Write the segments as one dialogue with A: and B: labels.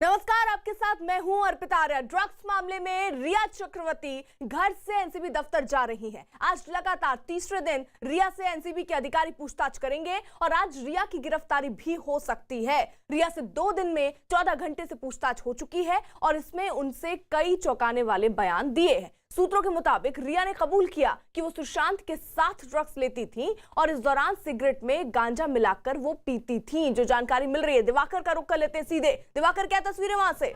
A: नमस्कार, आपके साथ मैं हूं अर्पिता आर्या। ड्रग्स मामले में रिया चक्रवर्ती घर से एनसीबी दफ्तर जा रही है। आज लगातार तीसरे दिन रिया से एनसीबी के अधिकारी पूछताछ करेंगे और आज रिया की गिरफ्तारी भी हो सकती है। रिया से 2 दिन में 14 घंटे से पूछताछ हो चुकी है और इसमें उनसे कई चौंकाने वाले बयान दिए हैं। सूत्रों के मुताबिक रिया ने कबूल किया कि वो सुशांत के साथ ड्रग्स लेती थी और इस दौरान सिगरेट में गांजा मिलाकर वो पीती थी। जो जानकारी मिल रही है, दिवाकर का रुख कर लेते हैं सीधे। दिवाकर, क्या तस्वीरें वहां से?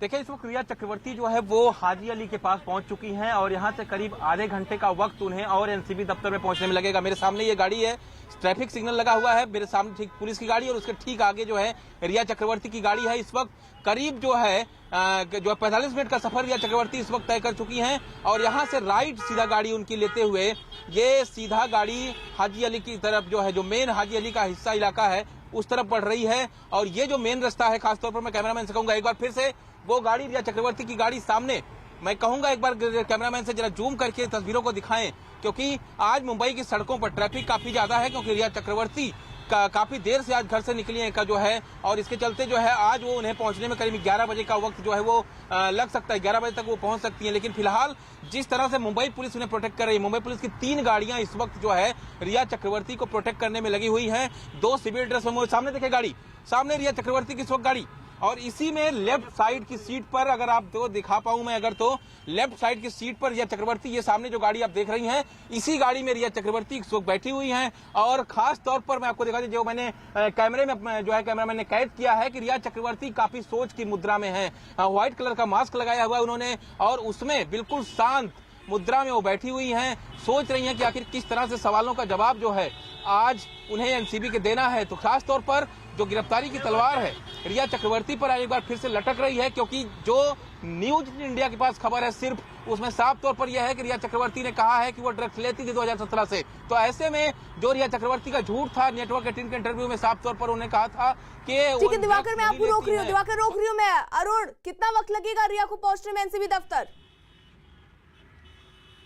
B: देखिए, इस वक्त रिया चक्रवर्ती जो है वो हाजी अली के पास पहुंच चुकी हैं और यहां से करीब आधे घंटे का वक्त उन्हें और एनसीबी दफ्तर में पहुंचने में लगेगा। मेरे सामने ये गाड़ी है, ट्रैफिक सिग्नल लगा हुआ है, मेरे सामने ठीक पुलिस की गाड़ी और उसके ठीक आगे जो है रिया चक्रवर्ती की गाड़ी है। इस वक्त करीब जो है 45 मिनट का सफर रिया चक्रवर्ती इस वक्त तय कर चुकी हैं और यहां से राइट सीधा गाड़ी उनकी लेते हुए ये सीधा गाड़ी हाजी अली की तरफ जो है, जो मेन हाजी अली का हिस्सा इलाका है, उस तरफ बढ़ रही है। और ये जो मेन रास्ता है, खासतौर पर मैं कैमरामैन से कहूंगा एक बार फिर से वो गाड़ी रिया चक्रवर्ती की गाड़ी सामने, मैं कहूंगा एक बार कैमरामैन से जरा जूम करके तस्वीरों को दिखाएं, क्योंकि आज मुंबई की सड़कों पर ट्रैफिक काफी ज्यादा है, क्योंकि रिया चक्रवर्ती काफी देर से आज घर से निकली है का जो है, और इसके चलते जो है आज वो उन्हें पहुंचने में करीब 11 बजे का वक्त जो है वो लग सकता है। 11 बजे तक वो पहुंच सकती हैं। लेकिन फिलहाल जिस तरह से मुंबई पुलिस उन्हें प्रोटेक्ट कर रही है, मुंबई पुलिस की 3 गाड़ियां इस वक्त जो है रिया चक्रवर्ती को प्रोटेक्ट करने में लगी हुई है। 2 सिविल ड्रेस में, सामने देखे गाड़ी, सामने रिया चक्रवर्ती की इस वक्त गाड़ी, और इसी में लेफ्ट साइड की सीट पर, अगर आप तो दिखा पाऊं मैं अगर, तो लेफ्ट साइड की सीट पर रिया चक्रवर्ती, ये सामने जो गाड़ी आप देख रही हैं, इसी गाड़ी में रिया चक्रवर्ती इस वक्त बैठी हुई हैं। और खास तौर पर मैं आपको दिखा दूं, जो मैंने कैमरे में जो है कैमरामैन ने कैद किया है कि रिया चक्रवर्ती काफी सोच की मुद्रा में है। व्हाइट कलर का मास्क लगाया हुआ है उन्होंने और उसमें बिल्कुल शांत मुद्रा में वो बैठी हुई हैं, सोच रही हैं कि आखिर किस तरह से सवालों का जवाब जो है आज उन्हें एनसीबी के देना है। तो खास तौर पर जो गिरफ्तारी की तलवार है रिया चक्रवर्ती पर एक बार फिर से लटक रही है, क्योंकि जो न्यूज इंडिया के पास खबर है सिर्फ उसमें साफ तौर पर यह है कि रिया चक्रवर्ती ने कहा है कि वो ड्रग्स लेती थी 2017 से। तो ऐसे में जो रिया चक्रवर्ती का झूठ था, नेटवर्क 18 के इंटरव्यू में साफ तौर पर उन्हें कहा था कि
A: ठीक है दिवाकर, मैं आपको रोक रही हूँ। दिवाकर रोक रही हूँ मैं। अरुण, कितना वक्त लगेगा रिया को पहुंचने में एनसीबी दफ्तर?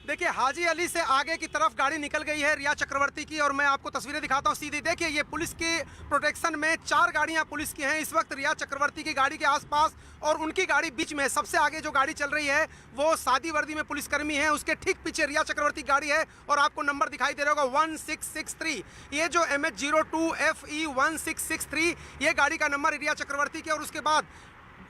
C: देखिए, हाजी अली से आगे की तरफ गाड़ी निकल गई है रिया चक्रवर्ती की, और मैं आपको तस्वीरें दिखाता हूं सीधी। देखिए, ये पुलिस की प्रोटेक्शन में 4 गाड़ियां पुलिस की हैं इस वक्त रिया चक्रवर्ती की गाड़ी के आसपास, और उनकी गाड़ी बीच में। सबसे आगे जो गाड़ी चल रही है वो सादी वर्दी में पुलिसकर्मी है, उसके ठीक पीछे रिया चक्रवर्ती की गाड़ी है और आपको नंबर दिखाई दे रहा होगा 1663। ये जो MH02FE1663 ये गाड़ी का नंबर रिया चक्रवर्ती के, और उसके बाद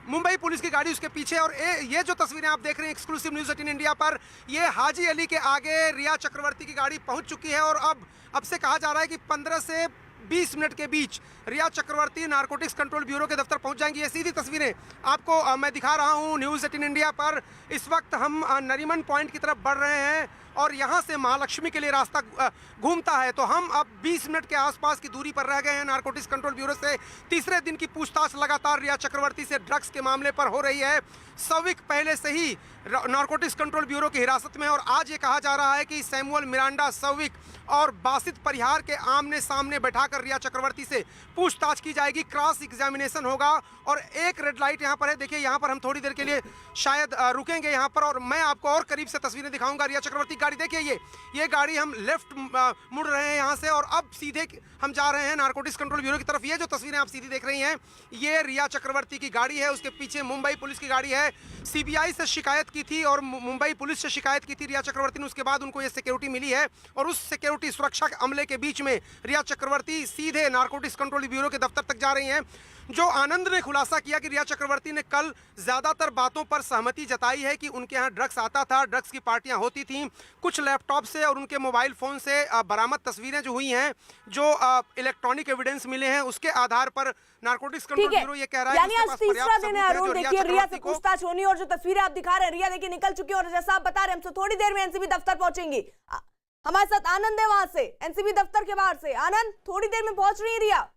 C: मुंबई पुलिस की गाड़ी उसके पीछे। और ये जो तस्वीरें आप देख रहे हैं एक्सक्लूसिव न्यूज़ 18 इंडिया पर, ये हाजी अली के आगे रिया चक्रवर्ती की गाड़ी पहुंच चुकी है और अब से कहा जा रहा है कि 15 से 20 मिनट के बीच रिया चक्रवर्ती नारकोटिक्स कंट्रोल ब्यूरो के दफ्तर पहुंच जाएंगी। ये सीधी तस्वीरें आपको मैं दिखा रहा हूं न्यूज़ 18 इंडिया पर। इस वक्त हम नरीमन पॉइंट की तरफ बढ़ रहे हैं और यहाँ से महालक्ष्मी के लिए रास्ता घूमता है। तो हम अब 20 मिनट के आसपास की दूरी पर रह गए हैं नारकोटिक्स कंट्रोल ब्यूरो से। तीसरे दिन की पूछताछ लगातार रिया चक्रवर्ती से ड्रग्स के मामले पर हो रही है। सौविक पहले से ही नारकोटिक्स कंट्रोल ब्यूरो की हिरासत में, और आज ये कहा जा रहा है कि सैमुअल मिरांडा, सौविक और बासित परिहार के आमने सामने बैठाकर रिया चक्रवर्ती से पूछताछ की जाएगी, क्रॉस एग्जामिनेशन होगा। और एक रेड लाइट यहाँ पर है, देखिए यहाँ पर हम थोड़ी देर के लिए शायद रुकेंगे यहाँ पर, और मैं आपको और करीब से तस्वीरें दिखाऊंगा। रिया चक्रवर्ती गाड़ी देखिए, ये गाड़ी हम लेफ्ट मुड़ रहे हैं यहाँ से और अब सीधे हम जा रहे हैं नारकोटिक्स कंट्रोल ब्यूरो की तरफ। ये जो तस्वीरें आप सीधी देख रही हैं ये रिया चक्रवर्ती की गाड़ी है, उसके पीछे मुंबई पुलिस की गाड़ी है। सीबीआई से शिकायत की थी और मुंबई पुलिस से शिकायत की थी रिया चक्रवर्ती ने, उसके बाद उनको ये सिक्योरिटी मिली है और उस सिक्योरिटी सुरक्षा के अमले के बीच में रिया चक्रवर्ती सीधे नारकोटिक्स कंट्रोल ब्यूरो के दफ्तर तक जा रही हैं। जो आनंद ने खुलासा किया कि रिया चक्रवर्ती ने कल ज्यादातर बातों पर सहमति जताई है कि उनके यहाँ ड्रग्स आता था, ड्रग्स की पार्टियां होती थीं। कुछ लैपटॉप से और उनके मोबाइल फोन से बरामद तस्वीरें जो हुई हैं, जो इलेक्ट्रॉनिक एविडेंस मिले हैं, उसके आधार पर नारकोटिक्स कंट्रोल ब्यूरो ये कह रहा है
A: यानी आज तीसरा दिन है। अरुण, देखिए रिया से पूछताछ होनी और जो तस्वीरें आप दिखा रहे हैं, रिया देखिए निकल चुकी है और जैसा आप बता रहे हैं हमसे थोड़ी देर में एनसीबी दफ्तर पहुंचेंगी। हमारे साथ आनंद है वहां से एनसीबी दफ्तर के बाहर से। आनंद, थोड़ी देर में पहुंच रही है रिया?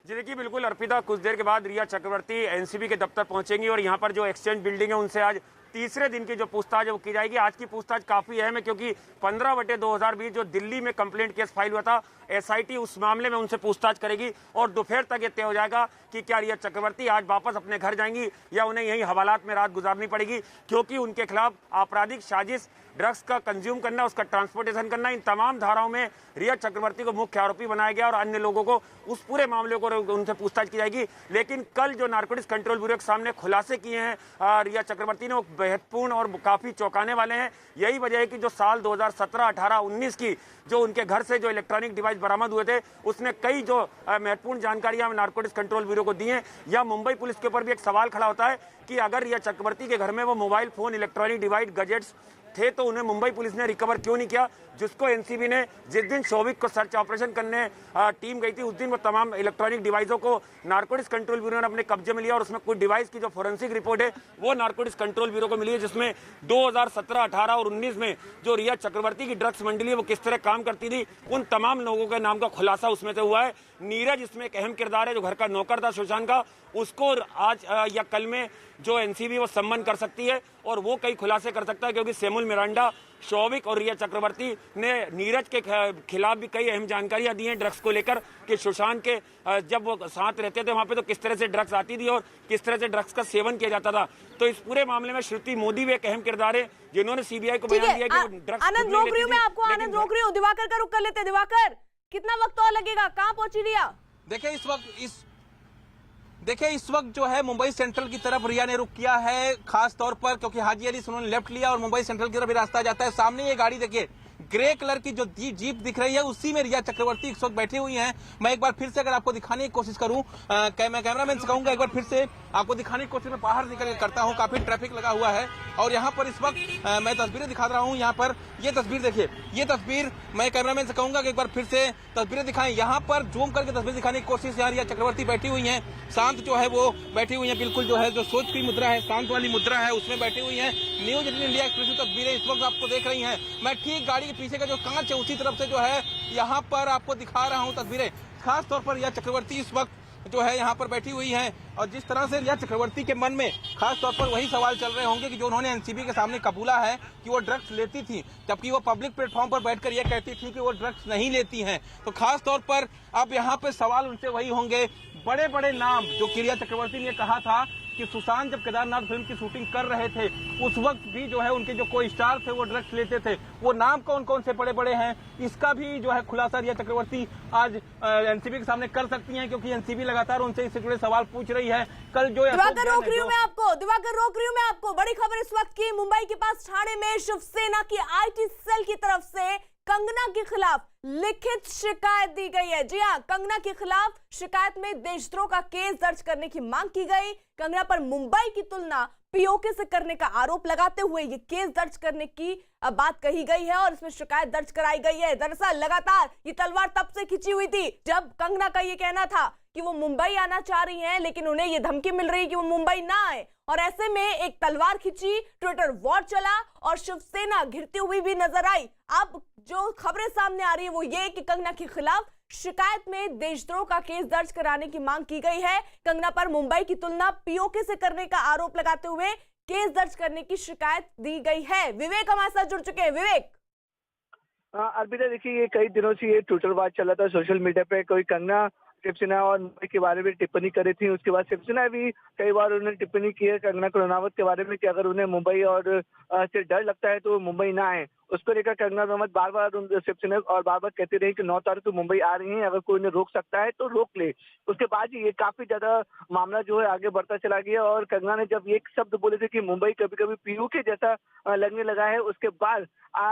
D: जी देखिए, बिल्कुल अर्पिता, कुछ देर के बाद रिया चक्रवर्ती एनसीबी के दफ्तर पहुंचेंगी और यहां पर जो एक्सचेंज बिल्डिंग है उनसे आज तीसरे दिन की जो पूछताछ है वो की जाएगी। आज की पूछताछ काफी अहम है, क्योंकि 15/2020 जो दिल्ली में कंप्लेंट केस फाइल हुआ था, एसआईटी उस मामले में उनसे पूछताछ करेगी और दोपहर तक ये तय हो जाएगा कि क्या रिया चक्रवर्ती आज वापस अपने घर जाएंगी या उन्हें यहीं हवालात में रात गुजारनी पड़ेगी, क्योंकि उनके खिलाफ आपराधिक साजिश ड्रग्स का कंज्यूम करना, उसका ट्रांसपोर्टेशन करना, इन तमाम धाराओं में रिया चक्रवर्ती को मुख्य आरोपी बनाया गया और अन्य लोगों को उस पूरे मामले को उनसे पूछताछ की जाएगी। लेकिन कल जो नारकोटिक्स कंट्रोल ब्यूरो के सामने खुलासे किए हैं रिया चक्रवर्ती ने, वो बेहदपूर्ण और काफी चौंकाने वाले हैं। यही वजह है कि जो साल 2017, 18, 19 की जो उनके घर से जो इलेक्ट्रॉनिक डिवाइस बरामद हुए थे, उसने कई जो महत्वपूर्ण जानकारियां नारकोटिक्स कंट्रोल ब्यूरो को दी हैं। या मुंबई पुलिस के ऊपर भी एक सवाल खड़ा होता है कि अगर रिया चक्रवर्ती के घर में वो mobile phone, electronic device, gadgets थे तो उन्हें मुंबई पुलिस ने रिकवर क्यों नहीं किया, जिसको एनसीबी ने जिस दिन शोभिक को सर्च ऑपरेशन करने टीम गई थी, उस दिन वो तमाम इलेक्ट्रॉनिक डिवाइसों को नारकोटिक्स कंट्रोल ब्यूरो ने अपने कब्जे में लिया और उसमें कुछ डिवाइस की जो फोरेंसिक रिपोर्ट है वो नारकोटिक्स कंट्रोल ब्यूरो को मिली है, जिसमें 2017, 18 और 19 में जो रिया चक्रवर्ती की ड्रग्स मंडली है वो किस तरह काम करती थी, उन तमाम लोगों के नाम का खुलासा उसमें से हुआ है। नीरज इसमें एक अहम किरदार है, जो घर का नौकर था सुशांत का, उसको आज या कल में जो एनसीबी वो सम्मन कर सकती है और वो कई खुलासे कर सकता है, क्योंकि सेमुल मिरांडा, शौविक और रिया चक्रवर्ती ने नीरज के खिलाफ भी कई अहम जानकारियां दी हैं ड्रग्स को लेकर कि सुशांत के जब वो साथ रहते थे वहां पे तो किस तरह से ड्रग्स आती थी और किस तरह से ड्रग्स का सेवन किया जाता था। तो इस पूरे मामले में श्रुति मोदी भी एक अहम किरदार है, जिन्होंने सीबीआई को बयान दिया कि ड्रग्स
A: आनंद रोक रही हूं, मैं आपको आनंद रोक रही हूं। दिवाकर का रुख कर लेते। दिवाकर, कितना वक्त और लगेगा, कहां पहुंची रिया?
B: देखिए इस वक्त जो है मुंबई सेंट्रल की तरफ रिया ने रुक किया है, खास तौर पर क्योंकि हाजी अली से उन्होंने लेफ्ट लिया और मुंबई सेंट्रल की तरफ रास्ता जाता है। सामने ये गाड़ी देखिए, ग्रे कलर की जो जीप दिख रही है, उसी में रिया चक्रवर्ती इस वक्त बैठी हुई हैं। मैं एक बार फिर से अगर आपको दिखाने की कोशिश करूं, मैं कैमरामैन से कहूंगा एक बार फिर से आपको दिखाने की कोशिश में बाहर निकल करता हूं। काफी ट्रैफिक लगा हुआ है और यहाँ पर इस वक्त मैं तस्वीरें दिखा रहा हूँ। यहाँ पर ये तस्वीर देखिए, ये तस्वीर मैं कैमरामैन से कहूंगा कि एक बार फिर से तस्वीरें दिखाएं। यहाँ पर जूम करके तस्वीर दिखाने की कोशिश, यहाँ रिया चक्रवर्ती बैठी हुई है, शांत जो है वो बैठी हुई है, बिल्कुल जो है जो सोच की मुद्रा है, शांत वाली मुद्रा है, उसमें बैठी हुई है। न्यूज 18 इंडिया एक्सक्लूसिव तस्वीरें इस वक्त आपको देख रही हैं। मैं ठीक गाड़ी के पीछे का जो कांच है उसी तरफ से जो है यहाँ पर आपको दिखा रहा हूँ तस्वीरें। खास तौर पर रिया चक्रवर्ती इस वक्त जो है यहाँ पर बैठी हुई हैं और जिस तरह से रिया चक्रवर्ती के मन में खास तौर पर वही सवाल चल रहे होंगे कि जो उन्होंने एनसीबी के सामने कबूला है कि वो ड्रग्स लेती थी, जबकि वो पब्लिक प्लेटफॉर्म पर बैठकर ये कहती थी कि वो ड्रग्स नहीं लेती हैं। तो खास तौर पर अब यहाँ पे सवाल उनसे वही होंगे, बड़े बड़े नाम जो रिया चक्रवर्ती ने कहा था कि सुशांत जब केदारनाथ फिल्म की शूटिंग कर रहे थे उस वक्त भी जो है उनके जो कोई स्टार थे वो ड्रग्स लेते थे, वो नाम कौन कौन से बड़े बड़े हैं, इसका भी जो है खुलासा रिया चक्रवर्ती आज एनसीबी के सामने कर सकती हैं, क्योंकि एनसीबी लगातार उनसे इससे जुड़े सवाल पूछ रही है। कल जो
A: दिवाकर रोक रही हूं मैं आपको बड़ी खबर इस वक्त की। मुंबई के पास ठाणे में शिवसेना की आईटी सेल की तरफ से कंगना के खिलाफ लिखित शिकायत दी गई है। जी हां, कंगना के खिलाफ शिकायत में देशद्रोह का केस दर्ज करने की मांग की गई। कंगना पर मुंबई की तुलना पीओके से करने का आरोप लगाते हुए ये केस दर्ज करने की बात कही गई है और इसमें शिकायत दर्ज कराई गई है। दरअसल लगातार ये तलवार तब से खिंची हुई थी जब कंगना का ये कहना था कि वो मुंबई आना चाह रही हैं, लेकिन उन्हें ये धमकी मिल रही है कि वो मुंबई ना आए, और ऐसे में एक तलवार खिंची, ट्विटर वॉर चला और शिवसेना घिरती हुई भी नजर आई। अब जो खबरें सामने आ रही है वो ये कि कंगना के खिलाफ शिकायत में देशद्रोह का केस दर्ज कराने की मांग की गई है। कंगना पर मुंबई की तुलना पीओके से करने का आरोप लगाते हुए केस दर्ज करने की शिकायत दी गई है। विवेक हमारे साथ जुड़ चुके हैं। विवेक,
E: अर्पिता, देखिए ये कई दिनों से ये ट्विटर वार चला था सोशल मीडिया पे, कोई कंगना शिवसेना और मुंबई के बारे में टिप्पणी करी थी। उसके बाद शिवसेना भी कई बार उन्होंने टिप्पणी की है कंगना रनावत के बारे में कि अगर उन्हें मुंबई और से डर लगता है तो वो मुंबई ना आए। उसको लेकर कंगना रनावत बार बार शिवसेना और बार बार कहती रही कि 9 तारीख को मुंबई आ रही हैं, अगर कोई उन्हें रोक सकता है तो रोक ले। उसके बाद ये काफी ज्यादा मामला जो है आगे बढ़ता चला गया और कंगना ने जब एक शब्द बोले थे कि मुंबई कभी कभी पीओके जैसा लगने लगा है, उसके बाद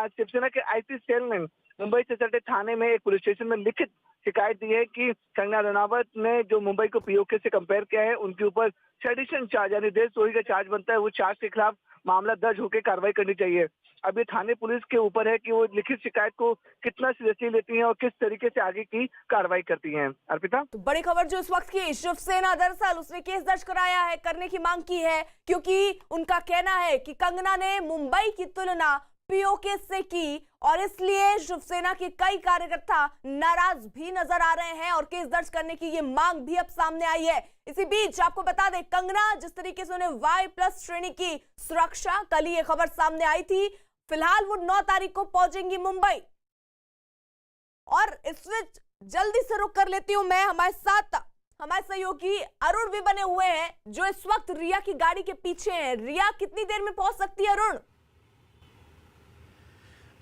E: शिवसेना के आईटी सेल ने मुंबई से सटे थाने में एक पुलिस स्टेशन में लिखित शिकायत दी है कि कंगना रनावत ने जो मुंबई को पीओके से कंपेयर किया है उनके ऊपर सेडिशन चार्ज यानी देशद्रोही का चार्ज बनता है, वो चार्ज के खिलाफ मामला दर्ज होकर कार्रवाई करनी चाहिए। अब ये थाने पुलिस के ऊपर है कि वो लिखित शिकायत को कितना सीरियसली लेती हैं और किस तरीके से आगे की कार्रवाई करती हैं। अर्पिता,
A: तो बड़ी खबर जो इस वक्त की, शिवसेना दरअसल उसने केस दर्ज कराया है, करने की मांग की है, क्योंकि उनका कहना है कि कंगना ने मुंबई की तुलना पीओके से की और इसलिए शिवसेना के कई कार्यकर्ता नाराज भी नजर आ रहे हैं और केस दर्ज करने की ये मांग भी अब सामने आई है। इसी बीच आपको बता दें, कंगना जिस तरीके से उन्हें Y+ श्रेणी की सुरक्षा, कल ही ये खबर सामने आई थी, फिलहाल वो 9 तारीख को पहुंचेंगी मुंबई। और इस बीच जल्दी से रुक कर लेती हूं मैं, हमारे साथ हमारे सहयोगी अरुण भी बने हुए हैं जो इस वक्त रिया की गाड़ी के पीछे हैं। रिया कितनी देर में पहुंच सकती है अरुण?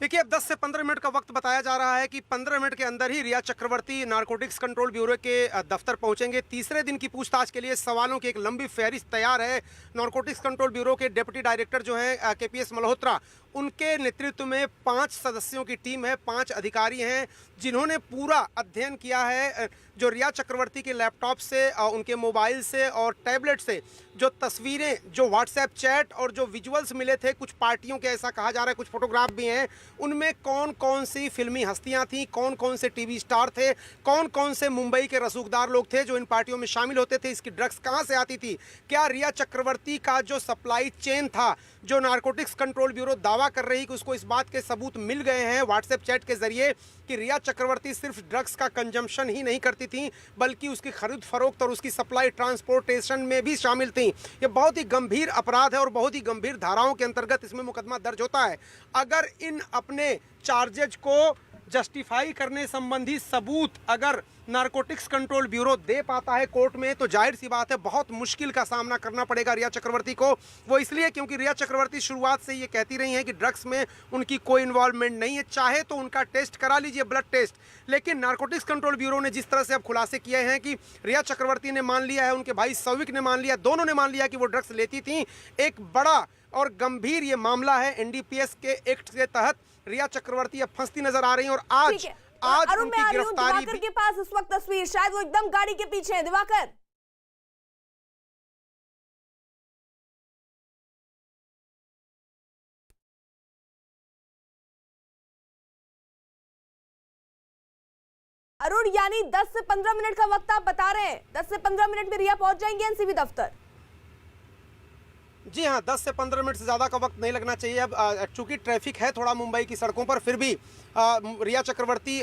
C: देखिए, अब 10 से 15 मिनट का वक्त बताया जा रहा है कि 15 मिनट के अंदर ही रिया चक्रवर्ती नारकोटिक्स कंट्रोल ब्यूरो के दफ्तर पहुंचेंगे। तीसरे दिन की पूछताछ के लिए सवालों की एक लंबी फहरिस्त तैयार है। नारकोटिक्स कंट्रोल ब्यूरो के डिप्टी डायरेक्टर जो हैं केपीएस मल्होत्रा, उनके नेतृत्व में 5 सदस्यों की टीम है, 5 अधिकारी हैं जिन्होंने पूरा अध्ययन किया है। जो रिया चक्रवर्ती के लैपटॉप से, उनके मोबाइल से और टैबलेट से जो तस्वीरें, जो व्हाट्सएप चैट और जो विजुअल्स मिले थे कुछ पार्टियों के, ऐसा कहा जा रहा है, कुछ फोटोग्राफ भी हैं, उनमें कौन कौन सी फिल्मी हस्तियां थीं, कौन कौन से टीवी स्टार थे, कौन कौन से मुंबई के रसूखदार लोग थे जो इन पार्टियों में शामिल होते थे, इसकी ड्रग्स कहां से आती थी, क्या रिया चक्रवर्ती का जो सप्लाई चेन था, जो नारकोटिक्स कंट्रोल ब्यूरो दावा कर रही कि उसको इस बात के सबूत मिल गए हैं व्हाट्सएप चैट के जरिए कि रिया चक्रवर्ती सिर्फ ड्रग्स का कंजम्पशन ही नहीं करती थी बल्कि उसकी खरीद फरोख्त और उसकी सप्लाई ट्रांसपोर्टेशन में भी शामिल थी। ये बहुत ही गंभीर अपराध है और बहुत ही गंभीर धाराओं के अंतर्गत इसमें मुकदमा दर्ज होता है। अगर इन अपने चार्जेज को जस्टिफाई करने संबंधी सबूत अगर नारकोटिक्स कंट्रोल ब्यूरो दे पाता है कोर्ट में, तो जाहिर सी बात है बहुत मुश्किल का सामना करना पड़ेगा रिया चक्रवर्ती को। वो इसलिए क्योंकि रिया चक्रवर्ती शुरुआत से ये कहती रही हैं कि ड्रग्स में उनकी कोई इन्वॉल्वमेंट नहीं है। चाहे तो उनका टेस्ट करा लीजिए, ब्लड टेस्ट, लेकिन नारकोटिक्स कंट्रोल ब्यूरो ने जिस तरह से अब खुलासे किए हैं कि रिया चक्रवर्ती ने मान लिया है, उनके भाई सौविक ने मान लिया, दोनों ने मान लिया कि वो ड्रग्स लेती थी। एक बड़ा और गंभीर ये मामला है। एनडीपीएस के एक्ट के तहत रिया चक्रवर्ती अब फंसती नजर आ रही है और आज
A: अरुण, मैं आ रही हूं
C: गिरफ्तारी
A: दिवाकर के पास इस वक्त तस्वीर, शायद वो एकदम गाड़ी के पीछे है। दिवाकर, अरुण, यानी 10 से 15 मिनट का वक्त आप बता रहे हैं। 10 से 15 मिनट में रिया पहुंच जाएंगे एनसीबी दफ्तर।
C: जी हाँ, 10 से 15 मिनट से ज़्यादा का वक्त नहीं लगना चाहिए। अब चूंकि ट्रैफिक है थोड़ा मुंबई की सड़कों पर, फिर भी रिया चक्रवर्ती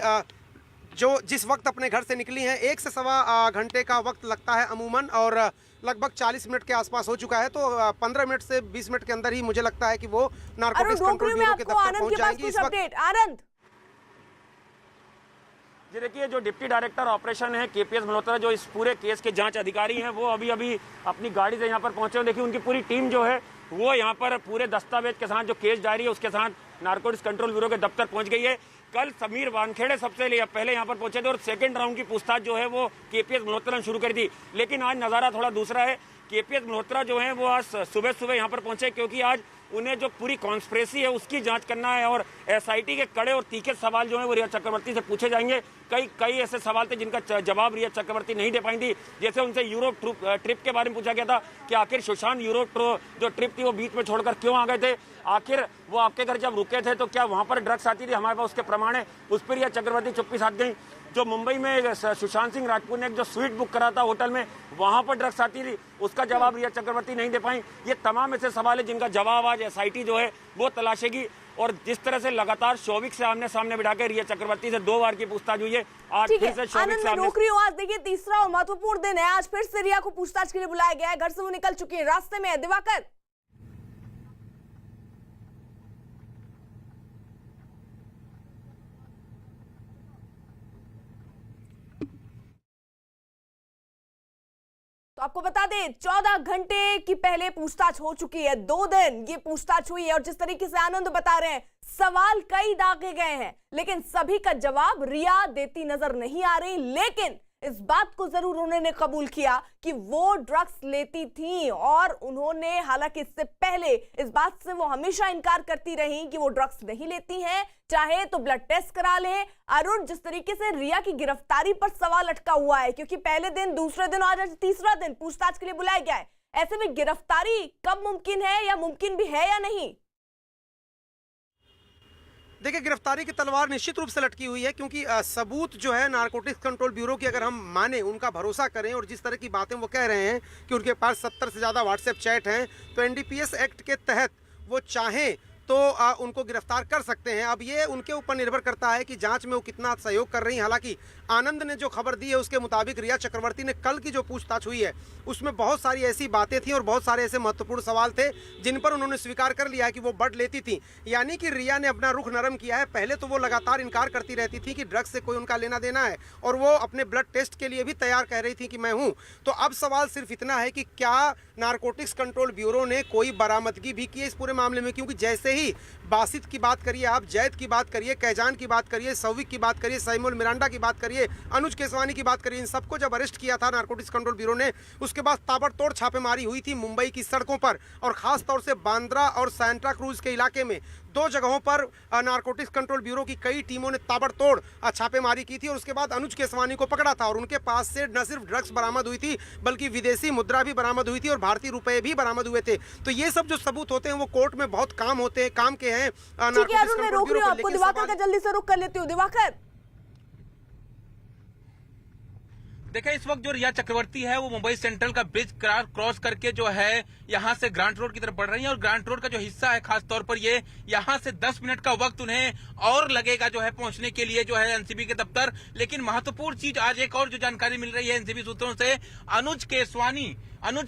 C: जो जिस वक्त अपने घर से निकली हैं 1 से सवा घंटे का वक्त लगता है अमूमन, और लगभग 40 मिनट के आसपास हो चुका है। तो 15 मिनट से 20 मिनट के अंदर ही मुझे लगता है कि वो नारकोटिक्स कंट्रोल ब्यूरो के दफ्तर पहुंच जाएंगी। इस वक्त
A: आनंद
D: जी देखिए, जो डिप्टी डायरेक्टर ऑपरेशन है केपीएस मल्होत्रा, जो इस पूरे केस के जांच अधिकारी हैं, वो अभी अभी अपनी गाड़ी से यहाँ पर पहुंचे हैं। देखिए, उनकी पूरी टीम जो है वो यहाँ पर पूरे दस्तावेज के साथ, जो केस डायरी है उसके साथ नारकोटिक्स कंट्रोल ब्यूरो के दफ्तर पहुंच गई है। कल समीर वानखेड़े सबसे पहले यहाँ पर पहुंचे थे और सेकंड राउंड की पूछताछ जो है वो केपीएस मल्होत्रा ने शुरू कर दी। लेकिन आज नज़ारा थोड़ा दूसरा है। केपीएस मल्होत्रा जो है वो आज सुबह सुबह यहाँ पर पहुंचे क्योंकि आज उन्हें जो पूरी कॉन्स्पिरेसी है उसकी जांच करना है और एसआईटी के कड़े और तीखे सवाल जो है वो रिया चक्रवर्ती से पूछे जाएंगे। कई ऐसे सवाल थे जिनका जवाब रिया चक्रवर्ती नहीं दे पाई थी। जैसे उनसे यूरोप ट्रिप के बारे में पूछा गया था कि आखिर सुशांत यूरोप जो ट्रिप थी वो बीच में छोड़कर क्यों आ गए थे, आखिर वो आपके घर जब रुके थे तो क्या वहां पर ड्रग्स आती थी, हमारे पास उसके प्रमाण है। उस पर रिया चक्रवर्ती चुप्पी साध गई। जो मुंबई में सुशांत सिंह राजपूत ने जो स्वीट बुक करा था होटल में, वहां पर ड्रग्स आती थी, उसका जवाब रिया चक्रवर्ती नहीं दे पाई। ये तमाम ऐसे सवाल है जिनका जवाब आज एसआईटी जो है वो तलाशेगी। और जिस तरह से लगातार शौविक से आमने सामने बिठाकर रिया चक्रवर्ती से 2 बार की पूछताछ हुई है, आज फिर से शौविक से
A: नौकरी हो। आज देखिए तीसरा और महत्वपूर्ण दिन है। आज फिर से रिया को पूछताछ के लिए बुलाया गया है। घर से वो निकल चुकी है, रास्ते में है। दिवाकर, तो आपको बता दें 14 घंटे की पहले पूछताछ हो चुकी है। 2 दिन ये पूछताछ हुई है और जिस तरीके से आनंद बता रहे हैं, सवाल कई दागे गए हैं लेकिन सभी का जवाब रिया देती नजर नहीं आ रही। लेकिन इस बात को जरूर उन्होंने कबूल किया कि वो ड्रग्स लेती थी और उन्होंने, हालांकि इससे पहले इस बात से वो हमेशा इनकार करती रही कि वो ड्रग्स नहीं लेती हैं, चाहे तो ब्लड टेस्ट करा ले। अरुण, जिस तरीके से रिया की गिरफ्तारी पर सवाल अटका हुआ है क्योंकि पहले दिन, दूसरे दिन, आज तीसरा दिन पूछताछ के लिए बुलाया गया है, ऐसे में गिरफ्तारी कब मुमकिन है या मुमकिन भी है या नहीं?
C: देखिए, गिरफ्तारी की तलवार निश्चित रूप से लटकी हुई है क्योंकि सबूत जो है नारकोटिक्स कंट्रोल ब्यूरो की अगर हम माने, उनका भरोसा करें और जिस तरह की बातें वो कह रहे हैं कि उनके पास 70 से ज़्यादा व्हाट्सएप चैट हैं, तो एनडीपीएस एक्ट के तहत वो चाहें तो उनको गिरफ्तार कर सकते हैं। अब ये उनके ऊपर निर्भर करता है कि जांच में वो कितना सहयोग कर रही हैं। हालांकि आनंद ने जो खबर दी है उसके मुताबिक रिया चक्रवर्ती ने कल की जो पूछताछ हुई है उसमें बहुत सारी ऐसी बातें थी और बहुत सारे ऐसे महत्वपूर्ण सवाल थे जिन पर उन्होंने स्वीकार कर लिया है कि वो बड लेती थी। यानी कि रिया ने अपना रुख नरम किया है। पहले तो वो लगातार इनकार करती रहती थी कि ड्रग्स से कोई उनका लेना देना है और वो अपने ब्लड टेस्ट के लिए भी तैयार कह रही थी कि मैं हूँ। तो अब सवाल सिर्फ इतना है कि क्या नारकोटिक्स कंट्रोल ब्यूरो ने कोई बरामदगी भी की है इस पूरे मामले में, क्योंकि जैसे ही ही बासित की बात करिए, आप जैद की बात करिए, कैजान की बात करिए, सौविक की बात करिए, सैमुअल मिरांडा की बात करिए, अनुज केसवानी की बात करिए, इन सबको जब अरेस्ट किया था नारकोटिक्स कंट्रोल ब्यूरो ने, उसके बाद ताबड़तोड़ छापेमारी हुई थी मुंबई की सड़कों पर, और खास तौर से बांद्रा और सैंटा क्रूज के इलाके में 2 जगहों पर नारकोटिक्स कंट्रोल ब्यूरो की कई टीमों ने ताबड़तोड़ छापेमारी की थी। और उसके बाद अनुज केसवानी को पकड़ा था और उनके पास से न सिर्फ ड्रग्स बरामद हुई थी बल्कि विदेशी मुद्रा भी बरामद हुई थी और भारतीय रुपए भी बरामद हुए थे। तो ये सब जो सबूत होते हैं वो कोर्ट में बहुत काम के हैं।
A: ठीक है अरुण, मैं रोक रही हूँ आपको, दिवाकर का जल्दी से रुक कर लेती हूँ। दिवाकर,
B: देखिए इस वक्त जो रिया चक्रवर्ती है वो मुंबई सेंट्रल का ब्रिज क्रॉस करके जो है यहाँ से ग्रांट रोड की तरफ बढ़ रही है, और ग्रांट रोड का जो हिस्सा है खास तौर पर ये यहाँ से 10 मिनट का वक्त उन्हें और लगेगा जो है पहुंचने के लिए जो है एनसीबी के दफ्तर। लेकिन महत्वपूर्ण चीज आज एक और जो जानकारी मिल रही है एनसीबी सूत्रों से, अनुज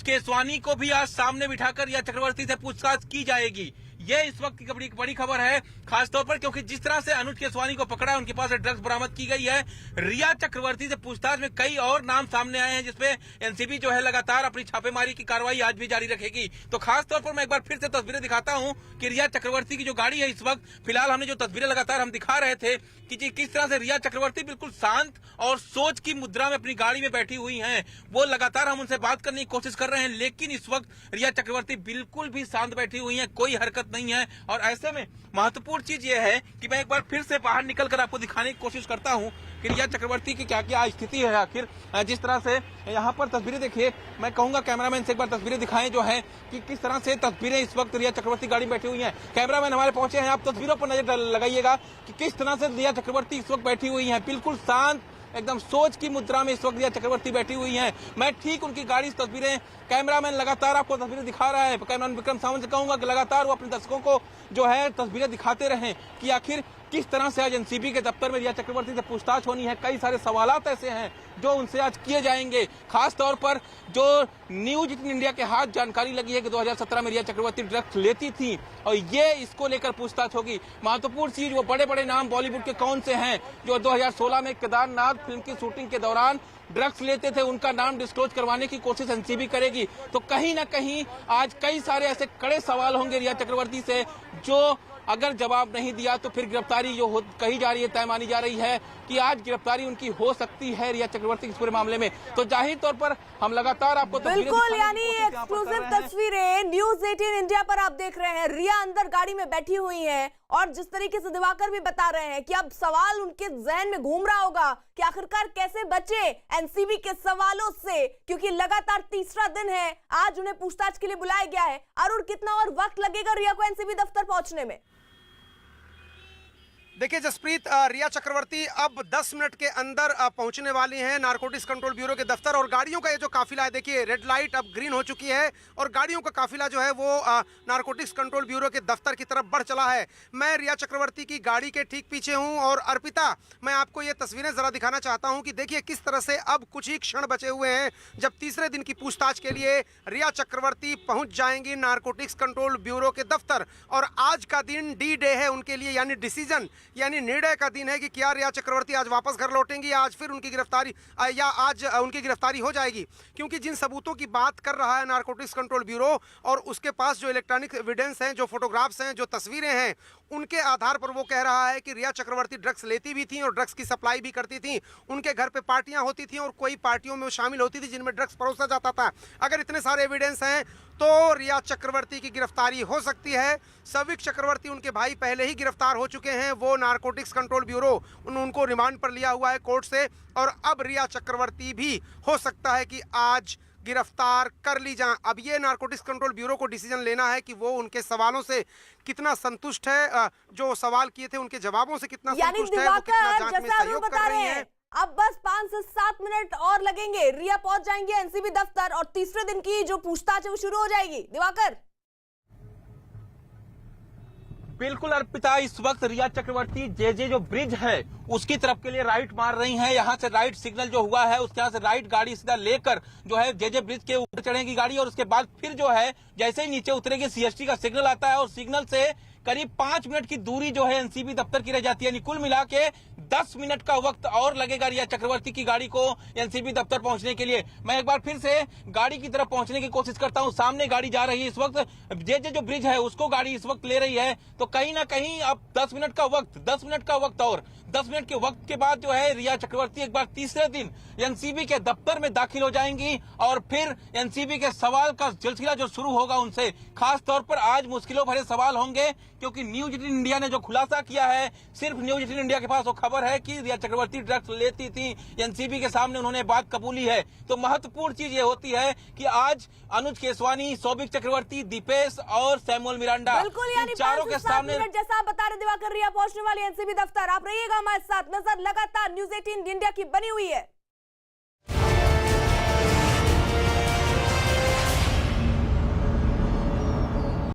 B: केसवानी को भी आज सामने बिठाकर रिया चक्रवर्ती से पूछताछ की जाएगी। ये इस वक्त की बड़ी खबर है, खासतौर पर क्योंकि जिस तरह से अनुज केसवानी को पकड़ा है, उनके पास ड्रग्स बरामद की गई है। रिया चक्रवर्ती से पूछताछ में कई और नाम सामने आए हैं, जिसपे एनसीबी जो है लगातार अपनी छापेमारी की कार्रवाई आज भी जारी रखेगी। तो खासतौर पर मैं एक बार फिर से तस्वीरें दिखाता हूं कि रिया चक्रवर्ती की जो गाड़ी है इस वक्त, फिलहाल हमने जो तस्वीरें लगातार हम दिखा रहे थे कि जी किस तरह से रिया चक्रवर्ती बिल्कुल शांत और सोच की मुद्रा में अपनी गाड़ी में बैठी हुई हैं। वो लगातार हम उनसे बात करने की कोशिश कर रहे हैं, लेकिन इस वक्त रिया चक्रवर्ती बिल्कुल भी शांत बैठी हुई हैं, कोई हरकत नहीं है। और ऐसे में महत्वपूर्ण चीज ये है कि मैं एक बार फिर से बाहर निकलकर आपको दिखाने की कोशिश करता हूं कि रिया चक्रवर्ती की क्या क्या स्थिति है। आखिर जिस तरह से यहाँ पर तस्वीरें देखिए, मैं कहूंगा कैमरामैन से एक बार तस्वीरें दिखाएं जो है कि किस तरह से तस्वीरें इस वक्त रिया चक्रवर्ती गाड़ी में बैठी हुई हैं। कैमरामैन हमारे पहुंचे हैं, आप तस्वीरों पर नजर लगाइएगा कि किस तरह से रिया चक्रवर्ती इस वक्त बैठी हुई हैं, बिल्कुल शांत, एकदम सोच की मुद्रा में इस वक्त रिया चक्रवर्ती बैठी हुई हैं। मैं ठीक उनकी गाड़ी की तस्वीरें, कैमरामैन लगातार आपको तस्वीरें दिखा रहा है। कैमरामैन विक्रम सावंत से कहूंगा कि लगातार वो अपने दर्शकों को जो है तस्वीरें दिखाते रहें कि आखिर किस तरह से आज एनसीबी के दफ्तर में रिया चक्रवर्ती से पूछताछ होनी है। कई सारे सवालात ऐसे हैं जो उनसे आज किए जाएंगे। खास तौर पर जो न्यूज इंडिया के हाथ जानकारी लगी है कि 2017 में रिया चक्रवर्ती ड्रग्स लेती थी और ये इसको लेकर पूछताछ होगी। महत्वपूर्ण चीज, वो बड़े बड़े नाम बॉलीवुड के कौन से हैं जो 2016 में केदारनाथ फिल्म की शूटिंग के दौरान ड्रग्स लेते थे, उनका नाम डिस्क्लोज करवाने की कोशिश एनसीबी करेगी। तो कहीं ना कहीं आज कई सारे ऐसे कड़े सवाल होंगे रिया चक्रवर्ती से, जो अगर जवाब नहीं दिया तो फिर गिरफ्तारी जो कही जा रही है, तय मानी जा रही है कि आज गिरफ्तारी उनकी हो सकती है रिया चक्रवर्ती इस पूरे मामले में। तो जाहिर तौर पर हम लगातार आपको
A: बिल्कुल, यानी एक्सक्लूसिव तस्वीरें न्यूज 18 इंडिया पर आप देख रहे हैं। रिया अंदर गाड़ी में बैठी हुई है और जिस तरीके से दिवाकर भी बता रहे हैं कि अब सवाल उनके जहन में घूम रहा होगा कि आखिरकार कैसे बचे एनसीबी के सवालों से, क्योंकि लगातार तीसरा दिन है, आज उन्हें पूछताछ के लिए बुलाया गया है। अरुण, कितना और वक्त लगेगा रिया को एनसीबी दफ्तर पहुंचने में?
C: देखिए जसप्रीत, रिया चक्रवर्ती अब 10 मिनट के अंदर पहुंचने वाली हैं नारकोटिक्स कंट्रोल ब्यूरो के दफ्तर। और गाड़ियों का ये जो काफिला है, देखिए रेड लाइट अब ग्रीन हो चुकी है और गाड़ियों का काफिला जो है वो नारकोटिक्स कंट्रोल ब्यूरो के दफ्तर की तरफ बढ़ चला है। मैं रिया चक्रवर्ती की गाड़ी के ठीक पीछे हूं और अर्पिता, मैं आपको ये तस्वीरें जरा दिखाना चाहता हूं कि देखिए किस तरह से अब कुछ ही क्षण बचे हुए हैं जब तीसरे दिन की पूछताछ के लिए रिया चक्रवर्ती पहुंच जाएंगी नारकोटिक्स कंट्रोल ब्यूरो के दफ्तर। और आज का दिन डी डे है उनके लिए, यानी डिसीजन, यानी निर्णय का दिन है कि क्या रिया चक्रवर्ती आज वापस घर लौटेंगी, आज फिर उनकी गिरफ्तारी या आज उनकी गिरफ्तारी हो जाएगी। क्योंकि जिन सबूतों की बात कर रहा है नारकोटिक्स कंट्रोल ब्यूरो और उसके पास जो इलेक्ट्रॉनिक एविडेंस हैं, जो फोटोग्राफ्स हैं, जो तस्वीरें हैं, उनके आधार पर वो कह रहा है कि रिया चक्रवर्ती ड्रग्स लेती भी थी और ड्रग्स की सप्लाई भी करती थी। उनके घर पे पार्टियां होती थी और कोई पार्टियों में वो शामिल होती थी जिनमें ड्रग्स परोसा जाता था। अगर इतने सारे एविडेंस हैं तो रिया चक्रवर्ती की गिरफ्तारी हो सकती है। सौविक चक्रवर्ती, उनके भाई, पहले ही गिरफ्तार हो चुके हैं। वो नारकोटिक्स कंट्रोल ब्यूरो उनको रिमांड पर लिया हुआ है कोर्ट से, और अब रिया चक्रवर्ती भी हो सकता है कि आज गिरफ्तार कर ली जाए। अब ये नारकोटिक्स कंट्रोल ब्यूरो को डिसीजन लेना है कि वो उनके सवालों से कितना संतुष्ट है, जो सवाल किए थे उनके जवाबों से कितना संतुष्ट है, वो कितना जांच में सहयोग कर रही है।
A: अब बस 5 से 7 मिनट और लगेंगे, रिया पहुंच जाएंगे एनसीबी दफ्तर और तीसरे दिन की जो पूछताछ है वो शुरू हो जाएगी। दिवाकर,
B: बिल्कुल अर्पिता, इस वक्त रिया चक्रवर्ती जे जो ब्रिज है उसकी तरफ के लिए राइट मार रही हैं। यहाँ से राइट सिग्नल जो हुआ है उसके यहाँ से राइट गाड़ी सीधा लेकर जो है जे ब्रिज के ऊपर चढ़ेगी गाड़ी, और उसके बाद फिर जो है जैसे ही नीचे उतरेगी सीएसटी का सिग्नल आता है और सिग्नल से करीब 5 मिनट की दूरी जो है एनसीबी दफ्तर की रह जाती है। यानी कुल मिला के 10 मिनट का वक्त और लगेगा रिया चक्रवर्ती की गाड़ी को एनसीबी दफ्तर पहुंचने के लिए। मैं एक बार फिर से गाड़ी की तरफ पहुंचने की कोशिश करता हूं। सामने गाड़ी जा रही है इस वक्त, जे जो ब्रिज है उसको गाड़ी इस वक्त ले रही है। तो कहीं ना कहीं अब 10 मिनट का वक्त और 10 मिनट के वक्त के बाद जो है रिया चक्रवर्ती एक बार तीसरे दिन एनसीबी के दफ्तर में दाखिल हो जाएंगी और फिर एनसीबी के सवाल का सिलसिला जो शुरू होगा उनसे। खास तौर पर आज मुश्किलों भरे सवाल होंगे, क्योंकि न्यूज 18 इंडिया ने जो खुलासा किया है, सिर्फ न्यूज 18 इंडिया के पास वो खबर है कि रिया चक्रवर्ती ड्रग्स लेती थी, एनसीबी के सामने उन्होंने बात कबूली है। तो महत्वपूर्ण चीज ये होती है कि आज अनुज केसवानी, सौभिक चक्रवर्ती, दीपेश और सैमुअल मिरांडा,
A: बिल्कुल,
B: इन
A: यानी
B: चारों के सामने
A: जैसा आप बता रहे दिवाकर, रिया पहुंचने वाली एनसीबी दफ्तर। आप रहिएगा हमारे साथ, नजर लगातार न्यूज 18 इंडिया की बनी हुई है।